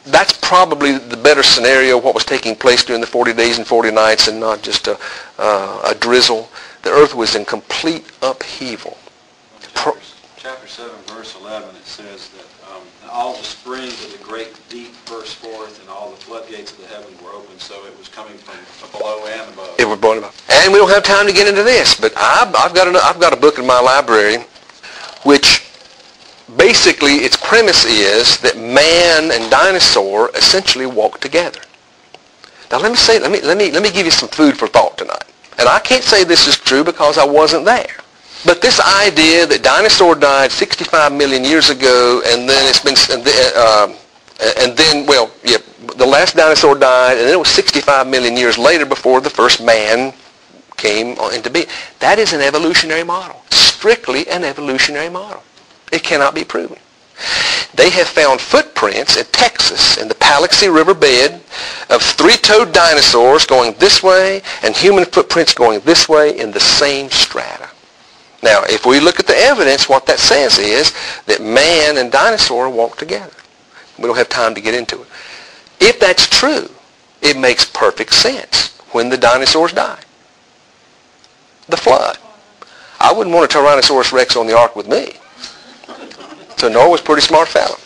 that's probably the better scenario, what was taking place during the 40 days and 40 nights and not just a drizzle. The earth was in complete upheaval. Chapter 7, verse 11, it says that all the springs of the great deep burst forth and all the floodgates of the heaven were open, so it was coming from below and above. It was blowing above. And we don't have time to get into this, but I've got a book in my library which basically its premise is that man and dinosaur essentially walked together. Now let me give you some food for thought tonight. And I can't say this is true because I wasn't there. But this idea that dinosaur died 65 million years ago, and then it's been, the last dinosaur died, and then it was 65 million years later before the first man came into being. That is an evolutionary model, strictly an evolutionary model. It cannot be proven. They have found footprints in Texas in the Paluxy River bed of three-toed dinosaurs going this way and human footprints going this way in the same strata. Now, if we look at the evidence, what that says is that man and dinosaur walked together. We don't have time to get into it. If that's true, it makes perfect sense when the dinosaurs died. The flood. I wouldn't want a Tyrannosaurus Rex on the ark with me. So Noah was a pretty smart fellow.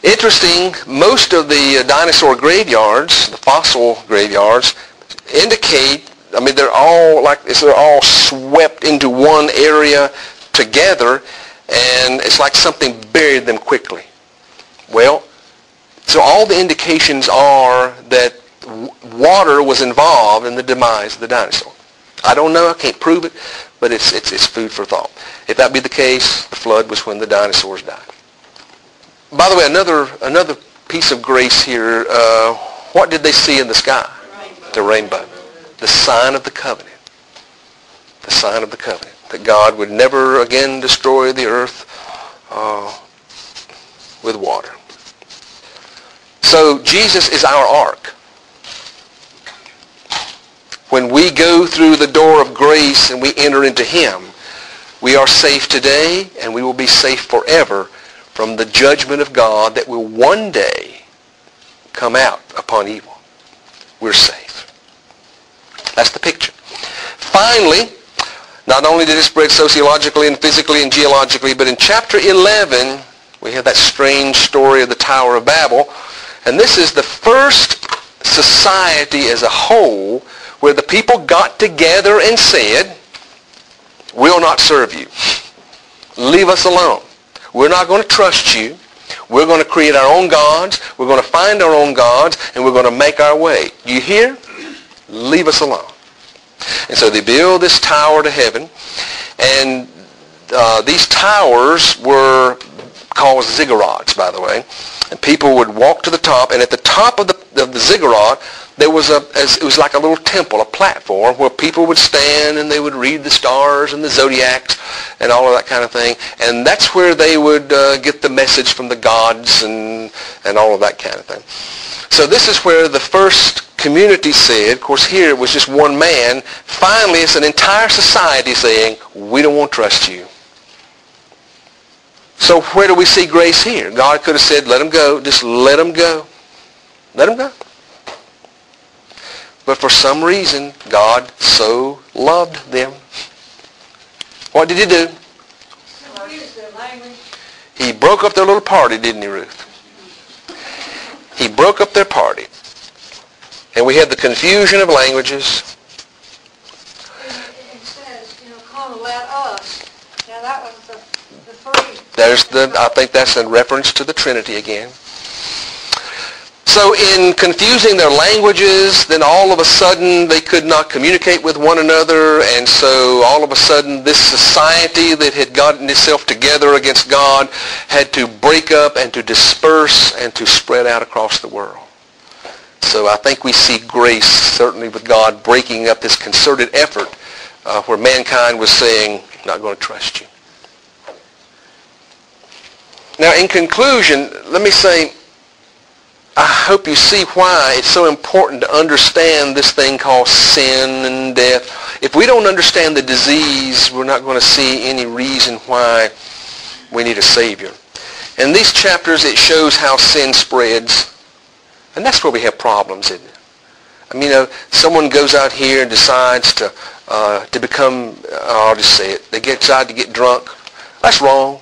Interesting, most of the dinosaur graveyards, the fossil graveyards, indicate, they're all swept into one area together, and it's like something buried them quickly. Well, so all the indications are that water was involved in the demise of the dinosaur. I don't know, I can't prove it, but it's food for thought. If that be the case, the flood was when the dinosaurs died. By the way, another piece of grace here, what did they see in the sky? The rainbow. The sign of the covenant. The sign of the covenant. That God would never again destroy the earth with water. So Jesus is our ark. When we go through the door of grace and we enter into Him, we are safe today and we will be safe forever from the judgment of God that will one day come out upon evil. We're safe. That's the picture. Finally, not only did it spread sociologically and physically and geologically, but in chapter 11, we have that strange story of the Tower of Babel. And this is the first society as a whole where the people got together and said, we'll not serve you. Leave us alone. We're not going to trust you. We're going to create our own gods. We're going to find our own gods, and we're going to make our way. You hear? Leave us alone. And so they build this tower to heaven, and these towers were called ziggurats, by the way. And people would walk to the top, and at the top of the ziggurat, there was it was like a little temple, a platform where people would stand and they would read the stars and the zodiacs and all of that kind of thing. And that's where they would get the message from the gods and all of that kind of thing. So this is where the first community said, of course here it was just one man, finally it's an entire society saying, we don't want to trust you. So where do we see grace here? God could have said, let them go, just let them go. Let them go. But for some reason, God so loved them. What did He do? He broke up their little party, didn't He, Ruth? He broke up their party. And we had the confusion of languages. It says, come let us. Now that was the three. I think that's in reference to the Trinity again. So in confusing their languages, then all of a sudden they could not communicate with one another, and so all of a sudden this society that had gotten itself together against God had to break up and to disperse and to spread out across the world. So I think we see grace certainly with God breaking up this concerted effort where mankind was saying, I'm not going to trust you. Now in conclusion, let me say, I hope you see why it's so important to understand this thing called sin and death. If we don't understand the disease, we're not going to see any reason why we need a Savior. In these chapters, it shows how sin spreads. And that's where we have problems, isn't it? I mean, someone goes out here and decides to become, I'll just say it, they decide to get drunk. That's wrong.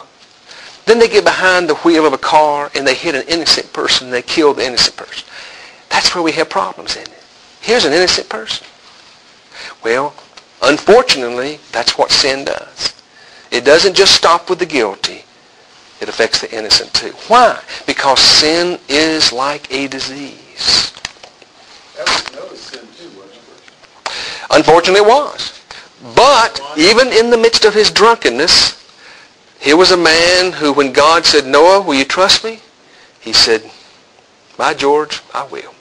Then they get behind the wheel of a car and they hit an innocent person and they kill the innocent person. That's where we have problems, isn't it? Here's an innocent person. Well, unfortunately, that's what sin does. It doesn't just stop with the guilty. It affects the innocent too. Why? Because sin is like a disease. That was sin too, wasn't it? Unfortunately, it was. But even in the midst of his drunkenness, here was a man who, when God said, Noah, will you trust me? He said, by George, I will.